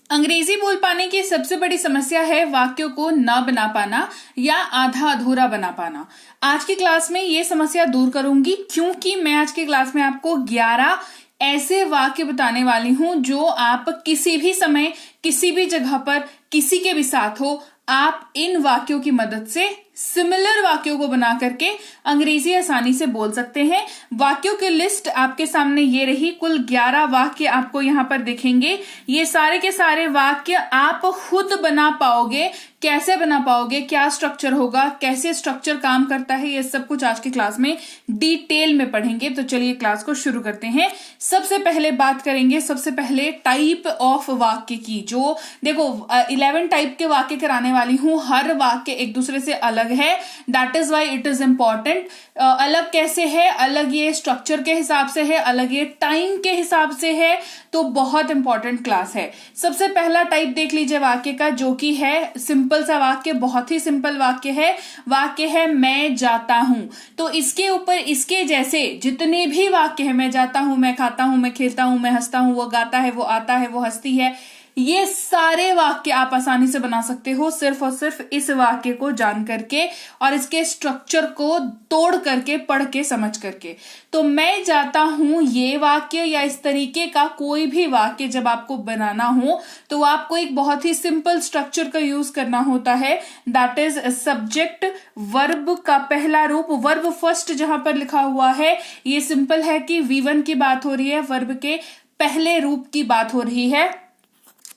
अंग्रेजी बोल पाने की सबसे बड़ी समस्या है वाक्यों को न बना पाना या आधा अधूरा बना पाना। आज की क्लास में ये समस्या दूर करूंगी, क्योंकि मैं आज की क्लास में आपको 11 ऐसे वाक्य बताने वाली हूं जो आप किसी भी समय, किसी भी जगह पर, किसी के भी साथ हो, आप इन वाक्यों की मदद से सिमिलर वाक्यों को बना करके अंग्रेजी आसानी से बोल सकते हैं। वाक्यों की लिस्ट आपके सामने ये रही। कुल 11 वाक्य आपको यहाँ पर दिखेंगे। ये सारे के सारे वाक्य आप खुद बना पाओगे। कैसे बना पाओगे, क्या स्ट्रक्चर होगा, कैसे स्ट्रक्चर काम करता है, ये सब कुछ आज की क्लास में डिटेल में पढ़ेंगे। तो चलिए क्लास को शुरू करते हैं। सबसे पहले बात करेंगे सबसे पहले टाइप ऑफ वाक्य की। जो देखो 11 टाइप के वाक्य कराने वाली हूं। हर वाक्य एक दूसरे से अलग है, that is why it is important. अलग कैसे है, अलग ये स्ट्रक्चर के हिसाब से है, अलग ये टाइम के हिसाब से है। तो बहुत इंपॉर्टेंट क्लास है। सबसे पहला टाइप देख लीजिए वाक्य का, जो कि है सिंपल सा वाक्य, बहुत ही सिंपल वाक्य है। वाक्य है मैं जाता हूं। तो इसके ऊपर इसके जैसे जितने भी वाक्य है, मैं जाता हूं, मैं खाता हूं, मैं खेलता हूं, मैं हंसता हूं, वो गाता है, वो आता है, वो हंसती है, ये सारे वाक्य आप आसानी से बना सकते हो सिर्फ और सिर्फ इस वाक्य को जान करके और इसके स्ट्रक्चर को तोड़ करके, पढ़ के, समझ करके। तो मैं जाता हूं ये वाक्य या इस तरीके का कोई भी वाक्य जब आपको बनाना हो तो आपको एक बहुत ही सिंपल स्ट्रक्चर का यूज करना होता है, दैट इज सब्जेक्ट वर्ब का पहला रूप। वर्ब फर्स्ट जहां पर लिखा हुआ है, ये सिंपल है कि V1 की बात हो रही है, वर्ब के पहले रूप की बात हो रही है।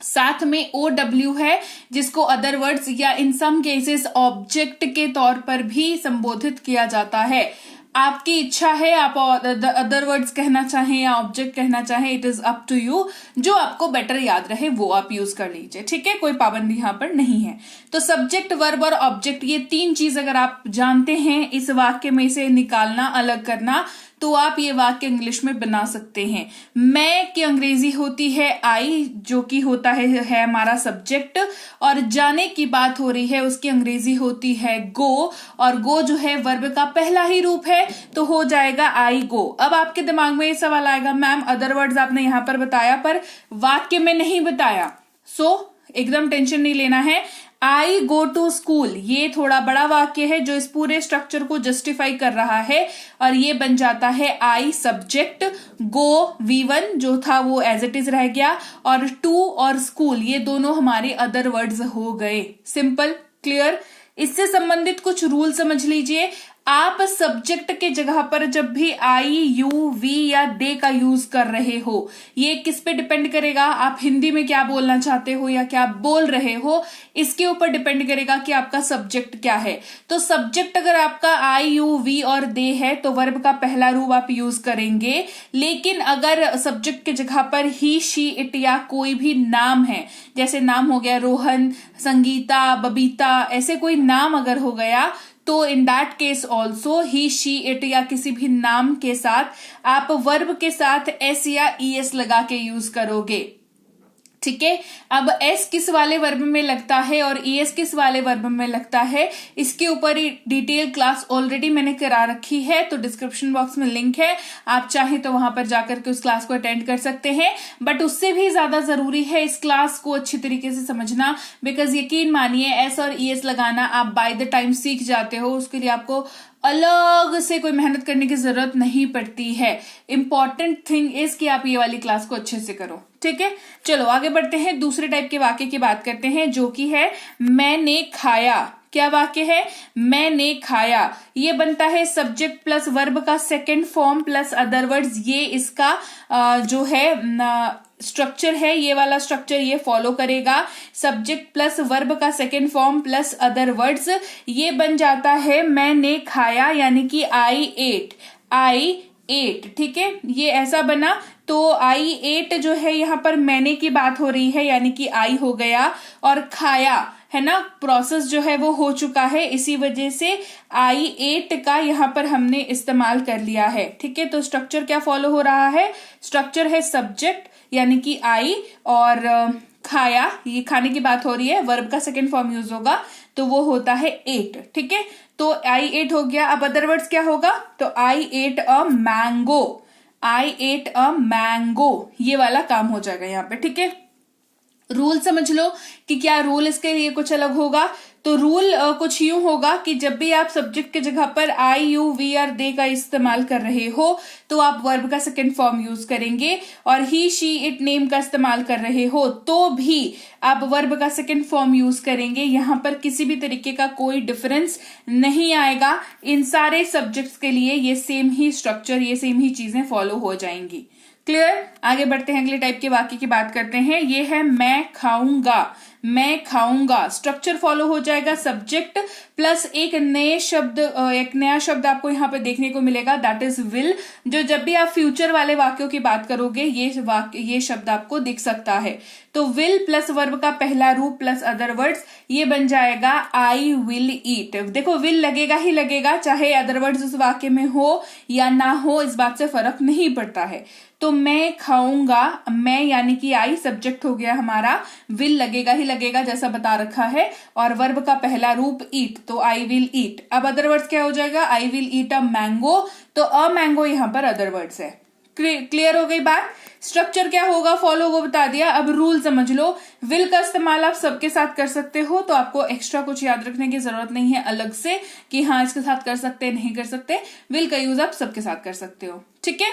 साथ में OW है, जिसको अदर वर्ड्स या इन सम केसेस ऑब्जेक्ट के तौर पर भी संबोधित किया जाता है। आपकी इच्छा है, आप अदर वर्ड्स कहना चाहें या ऑब्जेक्ट कहना चाहें, it is up to you. जो आपको बेटर याद रहे वो आप यूज कर लीजिए, ठीक है, कोई पाबंदी यहां पर नहीं है। तो सब्जेक्ट, वर्ब और ऑब्जेक्ट, ये तीन चीज अगर आप जानते हैं इस वाक्य में से निकालना, अलग करना, तो आप ये वाक्य इंग्लिश में बना सकते हैं। मैं की अंग्रेजी होती है आई, जो कि होता है हमारा सब्जेक्ट, और जाने की बात हो रही है, उसकी अंग्रेजी होती है गो, और गो जो है वर्ब का पहला ही रूप है, तो हो जाएगा आई गो। अब आपके दिमाग में ये सवाल आएगा, मैम अदर वर्ड्स आपने यहां पर बताया पर वाक्य में नहीं बताया। सो एकदम टेंशन नहीं लेना है। आई गो टू स्कूल, ये थोड़ा बड़ा वाक्य है जो इस पूरे स्ट्रक्चर को जस्टिफाई कर रहा है, और ये बन जाता है आई सब्जेक्ट, गो V1 जो था वो एज इट इज रह गया, और टू और स्कूल ये दोनों हमारे अदर वर्ड्स हो गए। Simple, clear. इससे संबंधित कुछ रूल समझ लीजिए। आप सब्जेक्ट के जगह पर जब भी आई, यू, वी या दे का यूज कर रहे हो, ये किस पे डिपेंड करेगा, आप हिंदी में क्या बोलना चाहते हो या क्या बोल रहे हो, इसके ऊपर डिपेंड करेगा कि आपका सब्जेक्ट क्या है। तो सब्जेक्ट अगर आपका आई, यू, वी और दे है तो वर्ब का पहला रूप आप यूज करेंगे। लेकिन अगर सब्जेक्ट के जगह पर ही, शी, इट या कोई भी नाम है, जैसे नाम हो गया रोहन, संगीता, बबीता, ऐसे कोई नाम अगर हो गया, तो in that case also he, she, it या किसी भी नाम के साथ आप वर्ब के साथ एस या ईएस लगा के यूज करोगे, ठीक है। अब एस किस वाले वर्ब में लगता है और ईएस किस वाले वर्ब में लगता है, इसके ऊपर ही डिटेल क्लास ऑलरेडी मैंने करा रखी है, तो डिस्क्रिप्शन बॉक्स में लिंक है, आप चाहें तो वहां पर जाकर के उस क्लास को अटेंड कर सकते हैं। बट उससे भी ज्यादा जरूरी है इस क्लास को अच्छी तरीके से समझना, बिकॉज यकीन मानिए एस और ईएस लगाना आप बाय द टाइम सीख जाते हो, उसके लिए आपको अलग से कोई मेहनत करने की जरूरत नहीं पड़ती है। इंपॉर्टेंट थिंग इज कि आप ये वाली क्लास को अच्छे से करो, ठीक है। चलो आगे बढ़ते हैं, दूसरे टाइप के वाक्य की बात करते हैं, जो कि है मैंने खाया। क्या वाक्य है, मैंने खाया। ये बनता है सब्जेक्ट प्लस वर्ब का second form plus other words. ये इसका जो है स्ट्रक्चर है, ये वाला स्ट्रक्चर ये फॉलो करेगा। सब्जेक्ट प्लस वर्ब का second form plus other words, ये बन जाता है मैंने खाया, यानी कि आई एट, आई एट, ठीक है, ये ऐसा बना। तो आई एट जो है यहाँ पर मैंने की बात हो रही है, यानी कि आई हो गया, और खाया है ना, प्रोसेस जो है वो हो चुका है, इसी वजह से आई एट का यहाँ पर हमने इस्तेमाल कर लिया है, ठीक है। तो स्ट्रक्चर क्या फॉलो हो रहा है, स्ट्रक्चर है सब्जेक्ट यानी कि आई, और खाया, ये खाने की बात हो रही है, वर्ब का सेकंड फॉर्म यूज होगा तो वो होता है एट, ठीक है। तो आई एट हो गया। अब अदर वर्ड्स क्या होगा, तो I ate a mango, I ate a mango, ये वाला काम हो जाएगा यहाँ पे, ठीक है। रूल समझ लो कि क्या रूल इसके लिए कुछ अलग होगा। तो रूल कुछ यूं होगा कि जब भी आप सब्जेक्ट की जगह पर आई यू वी आर दे का इस्तेमाल कर रहे हो तो आप वर्ब का सेकंड फॉर्म यूज करेंगे, और ही शी इट नेम का इस्तेमाल कर रहे हो तो भी आप वर्ब का सेकंड फॉर्म यूज करेंगे। यहां पर किसी भी तरीके का कोई डिफरेंस नहीं आएगा। इन सारे सब्जेक्ट्स के लिए ये सेम ही स्ट्रक्चर, ये सेम ही चीजें फॉलो हो जाएंगी। क्लियर? आगे बढ़ते हैं, अगले टाइप के वाक्य की बात करते हैं। ये है मैं खाऊंगा, मैं खाऊंगा। स्ट्रक्चर फॉलो हो जाएगा, सब्जेक्ट प्लस एक नया शब्द आपको यहाँ पे देखने को मिलेगा, दैट इज विल। जो जब भी आप फ्यूचर वाले वाक्यों की बात करोगे ये शब्द आपको दिख सकता है। तो विल प्लस वर्ब का पहला रूप प्लस अदर वर्ड्स, ये बन जाएगा आई विल ईट। देखो विल लगेगा ही लगेगा, चाहे अदर वर्ड्स उस वाक्य में हो या ना हो, इस बात से फर्क नहीं पड़ता है। तो मैं खाऊंगा, मैं यानी कि आई सब्जेक्ट हो गया हमारा, विल लगेगा ही लगेगा जैसा बता रखा है, और वर्ब का पहला रूप ईट, तो आई विल ईट। अब अदर वर्ड्स क्या हो जाएगा, I will eat a mango, तो अ मैंगो यहां पर अदर वर्ड्स है। क्लियर हो गई बात? स्ट्रक्चर क्या होगा फॉलो वो बता दिया। अब रूल समझ लो, विल का इस्तेमाल आप सबके साथ कर सकते हो, तो आपको एक्स्ट्रा कुछ याद रखने की जरूरत नहीं है अलग से कि हाँ इसके साथ कर सकते नहीं कर सकते। विल का यूज आप सबके साथ कर सकते हो, ठीक है।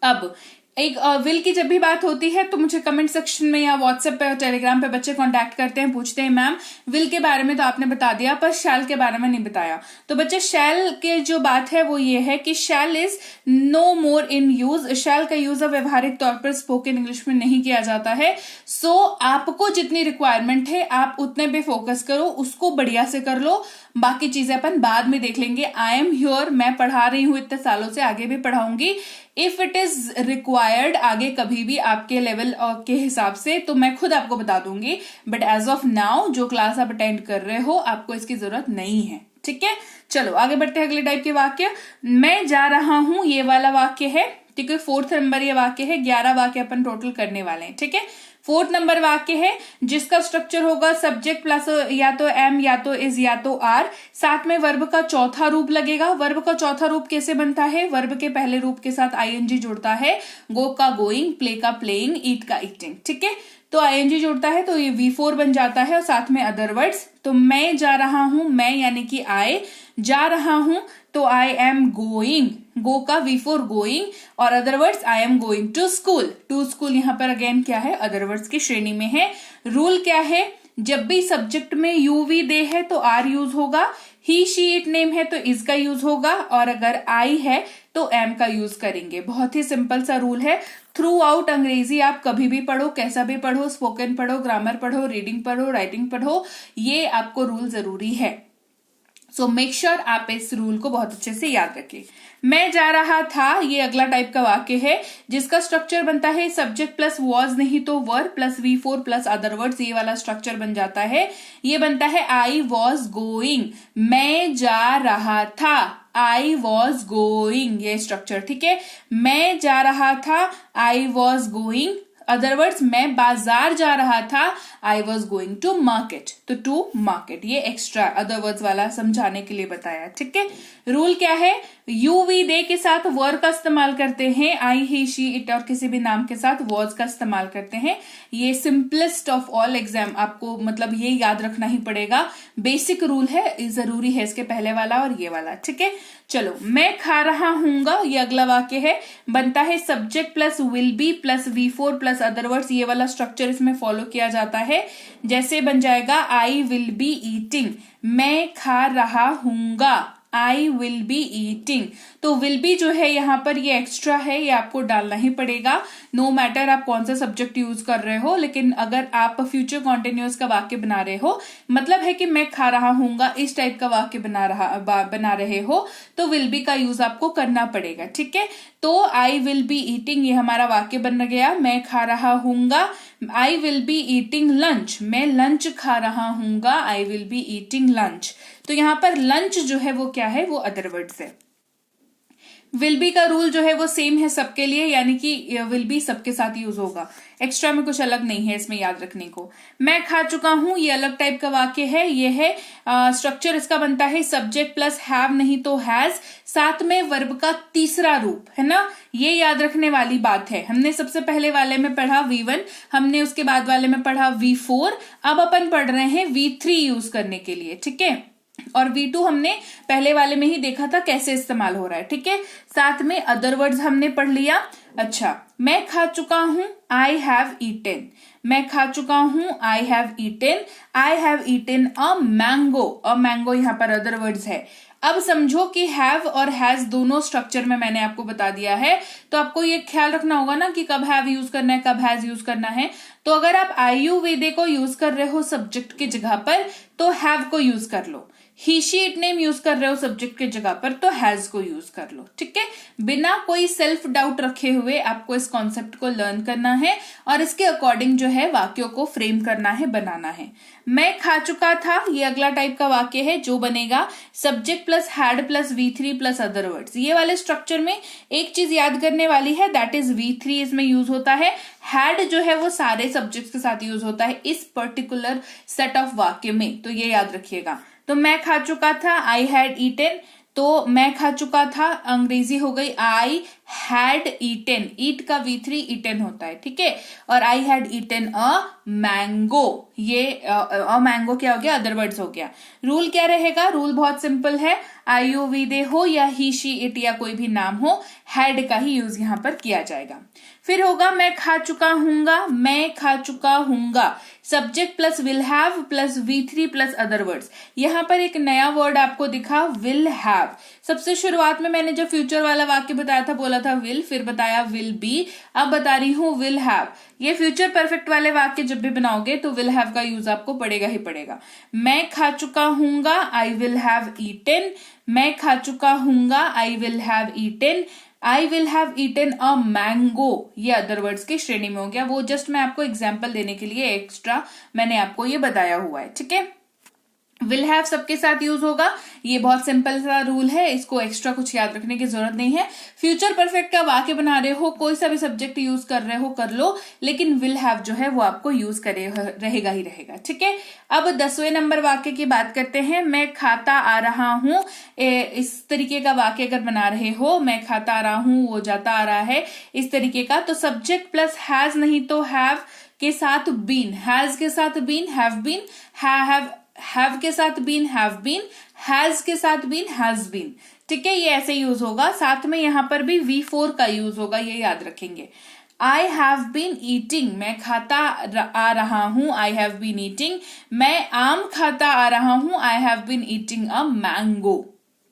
अब एक विल की जब भी बात होती है तो मुझे कमेंट सेक्शन में या व्हाट्सएप पे और टेलीग्राम पे बच्चे कांटेक्ट करते हैं, पूछते हैं मैम विल के बारे में तो आपने बता दिया पर शैल के बारे में नहीं बताया। तो बच्चे शैल के जो बात है वो ये है कि shall is no more in use. Shall का यूज व्यवहारिक तौर पर स्पोकन इंग्लिश में नहीं किया जाता है। सो आपको जितनी रिक्वायरमेंट है आप उतने पे फोकस करो, उसको बढ़िया से कर लो, बाकी चीजें अपन बाद में देख लेंगे। आई एम ह्योर, मैं पढ़ा रही हूं इतने सालों से, आगे भी पढ़ाऊंगी। इफ इट इज रिक्वायर्ड, आगे कभी भी आपके लेवल के हिसाब से तो मैं खुद आपको बता दूंगी, बट एज ऑफ नाउ जो क्लास आप अटेंड कर रहे हो आपको इसकी जरूरत नहीं है, ठीक है। चलो आगे बढ़ते हैं अगले टाइप के वाक्य। मैं जा रहा हूं, ये वाला वाक्य है, ठीक है। 4th नंबर ये वाक्य है, 11 वाक्य अपन टोटल करने वाले हैं, ठीक है। 4th नंबर वाक्य है जिसका स्ट्रक्चर होगा सब्जेक्ट प्लस या तो एम या तो इज या तो आर, साथ में वर्ब का चौथा रूप लगेगा। वर्ब का चौथा रूप कैसे बनता है, वर्ब के पहले रूप के साथ आईएनजी जुड़ता है, गो का गोइंग, प्ले का प्लेइंग, ईट का ईटिंग, ठीक है। तो आईएनजी जुड़ता है तो ये V4 बन जाता है और साथ में अदर वर्ड्स। तो मैं जा रहा हूं, मैं यानी कि आई, जा रहा हूं तो आई एम गोइंग, गो का V4 गोइंग, और other words I am going to school. To school यहां पर अगेन क्या है, अदर वर्ड्स की श्रेणी में है। रूल क्या है, जब भी सब्जेक्ट में यू वी दे है तो आर यूज होगा, ही शी इट नेम है तो इज का यूज होगा, और अगर आई है तो एम का यूज करेंगे। बहुत ही सिंपल सा रूल है। थ्रू आउट अंग्रेजी आप कभी भी पढ़ो, कैसा भी पढ़ो, स्पोकन पढ़ो, ग्रामर पढ़ो, रीडिंग पढ़ो, राइटिंग पढ़ो, ये आपको रूल जरूरी है। सो मेक श्योर आप इस रूल को बहुत अच्छे से याद रखें। मैं जा रहा था, ये अगला टाइप का वाक्य है जिसका स्ट्रक्चर बनता है सब्जेक्ट प्लस वॉज नहीं तो वर plus V4 plus other words, ये वाला स्ट्रक्चर बन जाता है। ये बनता है आई वॉज गोइंग, मैं जा रहा था, आई वॉज गोइंग, ये स्ट्रक्चर, ठीक है। मैं जा रहा था, I was going, other words मैं बाजार जा रहा था, I was going to market, तो टू मार्केट, ये एक्स्ट्रा अदर वर्ड्स वाला समझाने के लिए बताया, ठीक है। रूल क्या है, यू वी दे के साथ वर का इस्तेमाल करते हैं, आई ही शी इट और किसी भी नाम के साथ वॉज का इस्तेमाल करते हैं। ये सिंपलेस्ट ऑफ ऑल एग्जाम, आपको मतलब ये याद रखना ही पड़ेगा, बेसिक रूल है, जरूरी है इसके पहले वाला और ये वाला, ठीक है। चलो मैं खा रहा हूंगा, ये अगला वाक्य है, बनता है subject plus will be plus V4 plus other words, ये वाला स्ट्रक्चर इसमें फॉलो किया जाता है। जैसे बन जाएगा आई विल बी ईटिंग, मैं खा रहा हूंगा, आई विल बी ईटिंग। तो विल बी जो है यहाँ पर ये एक्स्ट्रा है, ये आपको डालना ही पड़ेगा, नो मैटर आप कौन सा सब्जेक्ट यूज कर रहे हो। लेकिन अगर आप फ्यूचर कॉन्टिन्यूअस का वाक्य बना रहे हो, मतलब है कि मैं खा रहा हूंगा, इस टाइप का वाक्य बना रहे हो, तो विल बी का यूज आपको करना पड़ेगा, ठीक है। तो आई विल बी ईटिंग ये हमारा वाक्य बन गया, मैं खा रहा हूंगा। I will be eating lunch, मैं लंच खा रहा हूंगा, I will be eating lunch. तो यहाँ पर लंच जो है वो क्या है, वो अदर वर्ड्स है। विल बी का रूल जो है वो सेम है सबके लिए, यानी कि विल बी सबके साथ यूज होगा, एक्स्ट्रा में कुछ अलग नहीं है इसमें याद रखने को। मैं खा चुका हूं, ये अलग टाइप का वाक्य है, ये है स्ट्रक्चर इसका बनता है सब्जेक्ट प्लस हैव नहीं तो हैज, साथ में वर्ब का तीसरा रूप, है ना। ये याद रखने वाली बात है। हमने सबसे पहले वाले में पढ़ा V1, हमने उसके बाद वाले में पढ़ा V4, अब अपन पढ़ रहे हैं V3 यूज करने के लिए, ठीक है। और V2 हमने पहले वाले में ही देखा था कैसे इस्तेमाल हो रहा है, ठीक है। साथ में अदर वर्ड्स हमने पढ़ लिया। अच्छा, मैं खा चुका हूं, आई हैव ईटेन। मैं खा चुका हूं, I have eaten. I have eaten a mango. A mango यहाँ पर अदर वर्ड्स है। अब समझो कि हैव और हैज दोनों स्ट्रक्चर में मैंने आपको बता दिया है, तो आपको ये ख्याल रखना होगा ना कि कब हैव यूज करना है, कब हैज यूज करना है। तो अगर आप आयु वेदे को यूज कर रहे हो सब्जेक्ट की जगह पर तो हैव को यूज कर लो, ही शी इट नेम यूज कर रहे हो सब्जेक्ट की जगह पर तो हैज को यूज कर लो, ठीक है। बिना कोई सेल्फ डाउट रखे हुए आपको इस कॉन्सेप्ट को लर्न करना है और इसके अकॉर्डिंग जो है वाक्यों को फ्रेम करना है, बनाना है। मैं खा चुका था, ये अगला टाइप का वाक्य है जो बनेगा subject plus had plus V3 plus other words. ये वाले स्ट्रक्चर में एक चीज याद करने वाली है, दैट इज V3 इसमें यूज होता है। हैड जो है वो सारे सब्जेक्ट्स के साथ यूज होता है इस पर्टिकुलर सेट ऑफ वाक्य में, तो ये याद रखिएगा। तो मैं खा चुका था, आई हैड ईटेन, तो मैं खा चुका था अंग्रेजी हो गई आई हैड ईटेन। ईट का V3 ईटेन होता है, ठीक है। और I had eaten a mango, ये अ मैंगो क्या हो गया, अदर वर्ड्स हो गया। रूल क्या रहेगा, रूल बहुत सिंपल है, आयु विदे हो या ही शी इट या कोई भी नाम हो, हैड का ही यूज यहां पर किया जाएगा। फिर होगा मैं खा चुका हूंगा। मैं खा चुका हूंगा subject plus will have plus V3 plus other words. यहां पर एक नया वर्ड आपको दिखा, विल हैव। सबसे शुरुआत में मैंने जब फ्यूचर वाला वाक्य बताया था, बोला था विल, फिर बताया विल बी, अब बता रही हूं विल हैव। ये फ्यूचर परफेक्ट वाले वाक्य जब भी बनाओगे तो विल हैव का यूज आपको पड़ेगा ही पड़ेगा। मैं खा चुका हूंगा, आई विल हैव ईटेन। मैं खा चुका हूंगा, I will have eaten. I will have eaten a mango, ये अदर वर्ड्स की श्रेणी में हो गया। वो जस्ट मैं आपको एग्जाम्पल देने के लिए एक्स्ट्रा मैंने आपको ये बताया हुआ है, ठीक है। विल हैव सबके साथ यूज होगा, ये बहुत सिंपल सा रूल है, इसको एक्स्ट्रा कुछ याद रखने की जरूरत नहीं है। फ्यूचर परफेक्ट का वाक्य बना रहे हो, कोई सा भी सब्जेक्ट यूज कर रहे हो कर लो, लेकिन विल हैव जो है वो आपको यूज करे रहेगा ही रहेगा, ठीक है। अब 10वें नंबर वाक्य की बात करते हैं। मैं खाता आ रहा हूं, इस तरीके का वाक्य अगर बना रहे हो, मैं खाता आ रहा हूं, वो जाता आ रहा है, इस तरीके का, तो सब्जेक्ट प्लस हैज नहीं तो हैव के साथ बीन, हैज के साथ बीन, हैव बीन, हैव के साथ बीन, हैव बीन, हैज के साथ बीन, हैज बीन, ठीक है। ये ऐसे यूज होगा। साथ में यहां पर भी V4 का यूज होगा, ये याद रखेंगे। आई हैव बीन ईटिंग, मैं खाता आ रहा हूं, आई हैव बीन ईटिंग। मैं आम खाता आ रहा हूं, I have been eating a mango,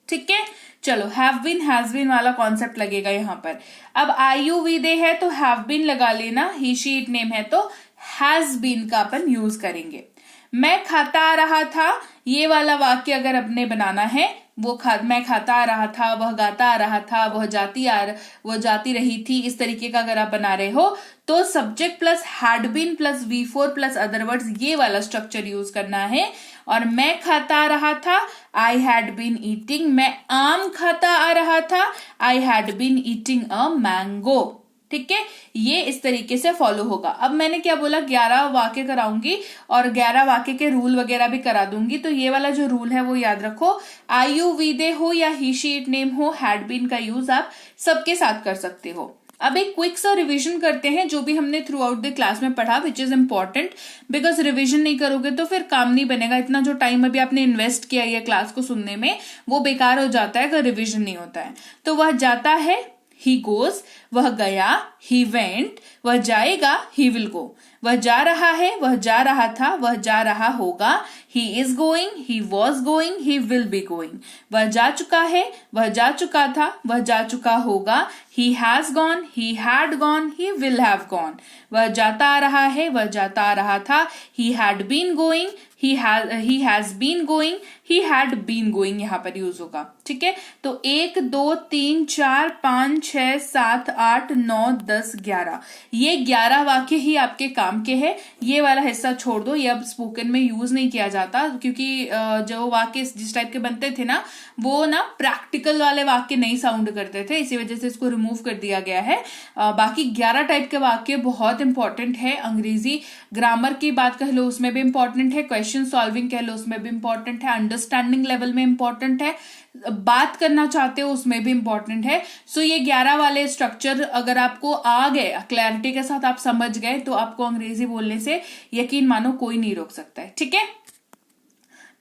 ठीक है। चलो, हैव बीन हैज बीन वाला कॉन्सेप्ट लगेगा यहां पर। अब आयु विदे है तो हैव बीन लगा लेना, ही शी इट नेम है तो हैज बीन का अपन यूज करेंगे। मैं खाता आ रहा था, ये वाला वाक्य अगर अपने बनाना है, मैं खाता आ रहा था, वह गाता आ रहा था, वह जाती रही थी, इस तरीके का अगर आप बना रहे हो तो subject plus had been plus V4 plus other words, ये वाला स्ट्रक्चर यूज करना है। और मैं खाता आ रहा था, आई हैड बीन ईटिंग। मैं आम खाता आ रहा था, I had been eating a mango, ठीक है। ये इस तरीके से फॉलो होगा। अब मैंने क्या बोला, 11 वाक्य कराऊंगी और 11 वाक्य के रूल वगैरह भी करा दूंगी, तो ये वाला जो रूल है वो याद रखो। आयु विदे हो या ही शी इट नेम हो, हैड बीन का यूज आप सबके साथ कर सकते हो। अब एक क्विक सा रिवीजन करते हैं जो भी हमने थ्रू आउट द क्लास में पढ़ा, which is important, because revision नहीं करोगे तो फिर काम नहीं बनेगा। इतना जो टाइम अभी आपने इन्वेस्ट किया है क्लास को सुनने में, वो बेकार हो जाता है अगर रिवीजन नहीं होता है। तो वह जाता है, he goes, वह गया, he went, वह जाएगा, he will go, वह जा रहा है, वह जा रहा था, वह जा रहा होगा, he is going, he was going, he will be going, वह जा चुका है, वह जा चुका था, वह जा चुका होगा, he has gone, he had gone, he will have gone, वह जाता आ रहा है, वह जाता आ रहा था, he had been going, he has been going, he had been going यहां पर यूज होगा, ठीक है। तो 1 2 3 4 5 6 7 8 9 10 11 ये 11 वाक्य ही आपके काम के हैं। ये वाला हिस्सा छोड़ दो, ये अब स्पोकन में यूज नहीं किया जाता, क्योंकि जो वाक्य जिस टाइप के बनते थे ना, वो ना प्रैक्टिकल वाले वाक्य नहीं साउंड करते थे, इसी वजह से इसको रिमूव कर दिया गया है। बाकी 11 टाइप के वाक्य बहुत इंपॉर्टेंट है। अंग्रेजी ग्रामर की बात कह लो उसमें भी इंपॉर्टेंट है, क्वेश्चन सॉल्विंग कह लो उसमें भी इंपॉर्टेंट है, अंडरस्टैंडिंग लेवल में इंपॉर्टेंट है, बात करना चाहते हो उसमें भी इंपॉर्टेंट है। सो ये 11 वाले स्ट्रक्चर अगर आपको आ गए, क्लैरिटी के साथ आप समझ गए, तो आपको अंग्रेजी बोलने से यकीन मानो कोई नहीं रोक सकता है। ठीक है,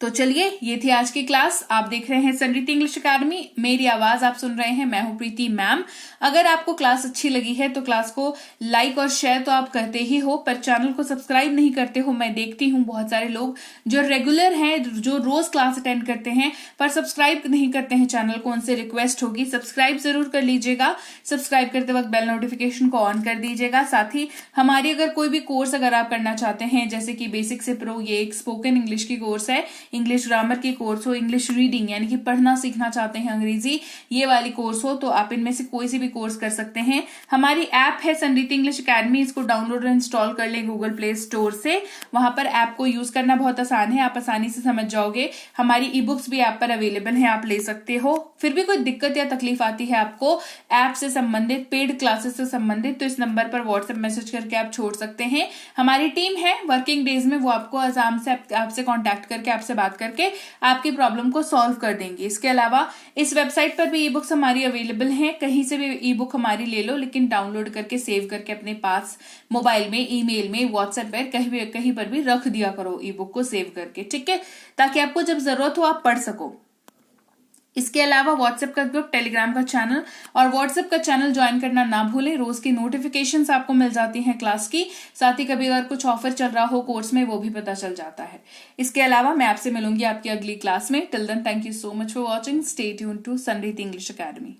तो चलिए, ये थी आज की क्लास। आप देख रहे हैं समृद्धि इंग्लिश अकेडमी, मेरी आवाज आप सुन रहे हैं, मैं हूं प्रीति मैम। अगर आपको क्लास अच्छी लगी है तो क्लास को लाइक और शेयर तो आप करते ही हो, पर चैनल को सब्सक्राइब नहीं करते हो। मैं देखती हूँ बहुत सारे लोग जो रेगुलर हैं, जो रोज क्लास अटेंड करते हैं, पर सब्सक्राइब नहीं करते हैं चैनल को। उनसे रिक्वेस्ट होगी सब्सक्राइब जरूर कर लीजिएगा। सब्सक्राइब करते वक्त बेल नोटिफिकेशन को ऑन कर दीजिएगा। साथ ही हमारी अगर कोई भी कोर्स अगर आप करना चाहते हैं, जैसे कि बेसिक से प्रो, ये एक स्पोकन इंग्लिश की कोर्स है, इंग्लिश ग्रामर की कोर्स हो, इंग्लिश रीडिंग यानी कि पढ़ना सीखना चाहते हैं अंग्रेजी, ये वाली कोर्स हो, तो आप इनमें से कोई सी भी कोर्स कर सकते हैं। हमारी ऐप है समृद्धि इंग्लिश अकेडमी, इसको डाउनलोड और इंस्टॉल कर लें गूगल प्ले स्टोर से। वहां पर ऐप को यूज करना बहुत आसान है, आप आसानी से समझ जाओगे। हमारी ई बुक्स भी ऐप पर अवेलेबल है, आप ले सकते हो। फिर भी कोई दिक्कत या तकलीफ आती है आपको ऐप से संबंधित, पेड क्लासेस से संबंधित, तो इस नंबर पर व्हाट्सएप मैसेज करके आप छोड़ सकते हैं। हमारी टीम है वर्किंग डेज में, वो आपको आराम से आपसे कॉन्टैक्ट करके आपसे बात करके आपकी प्रॉब्लम को सॉल्व कर देंगे। इसके अलावा इस वेबसाइट पर भी ई बुक्स हमारी अवेलेबल हैं, कहीं से भी ई बुक हमारी ले लो, लेकिन डाउनलोड करके सेव करके अपने पास मोबाइल में, ईमेल में, व्हाट्सएप पर कहीं पर भी रख दिया करो ई बुक को सेव करके। ठीक है, ताकि आपको जब जरूरत हो आप पढ़ सको। इसके अलावा व्हाट्सएप का ग्रुप, टेलीग्राम का चैनल और व्हाट्सएप का चैनल ज्वाइन करना ना भूलें। रोज की नोटिफिकेशंस आपको मिल जाती हैं क्लास की, साथ ही कभी अगर कुछ ऑफर चल रहा हो कोर्स में, वो भी पता चल जाता है। इसके अलावा मैं आपसे मिलूंगी आपकी अगली क्लास में। Till then, thank you so much for watching. Stay tuned to Samriddhi English academy.